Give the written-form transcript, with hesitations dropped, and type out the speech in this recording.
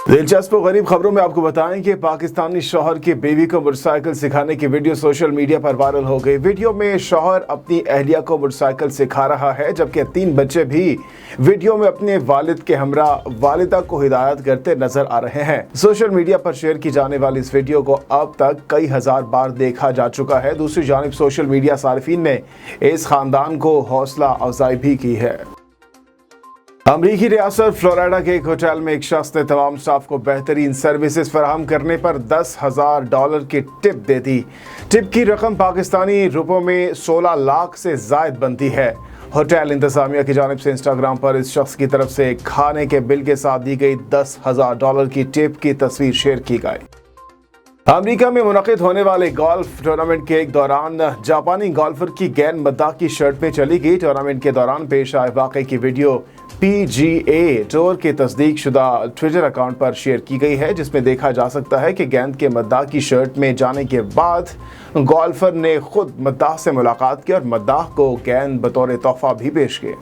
दिलचस्प और गरीब खबरों में आपको बताएं कि पाकिस्तानी शौहर की बीवी को मोटरसाइकिल सिखाने की वीडियो सोशल मीडिया पर वायरल हो गई। वीडियो में शौहर अपनी अहलिया को मोटरसाइकिल सिखा रहा है, जबकि 3 बच्चे भी वीडियो में अपने वालिद के हमरा वालिदा को हिदायत करते नजर आ रहे हैं। सोशल मीडिया पर शेयर की जाने वाली इस वीडियो को अब तक कई हजार बार देखा जा चुका है। दूसरी जानिब सोशल मीडिया सारिफीन ने इस खानदान को हौसला अफजाई भी की है। अमरीकी रियासत फ्लोरिडा के एक होटल में एक शख्स ने तमाम स्टाफ को बेहतरीन सर्विसेज फराहम करने पर $10,000 की टिप दे दी। टिप की रकम पाकिस्तानी रुपयों में 16 लाख से जायद बनती है। होटल इंतजामिया की जानिब से इंस्टाग्राम पर इस शख्स की तरफ से खाने के बिल के साथ दी गई $10,000 की टिप की तस्वीर शेयर की गई। अमेरिका में मुनक़िद होने वाले गोल्फ टूर्नामेंट के एक दौरान जापानी गोल्फर की गेंद मद्दाह की शर्ट में चली गई। टूर्नामेंट के दौरान पेश आए वाक़े की वीडियो PGA टूर के तस्दीक शुदा ट्विटर अकाउंट पर शेयर की गई है, जिसमें देखा जा सकता है कि गेंद के मद्दाह की शर्ट में जाने के बाद गोल्फर ने खुद मद्दाह से मुलाकात की और मद्दाह को गेंद बतौर तोहफा भी पेश किए।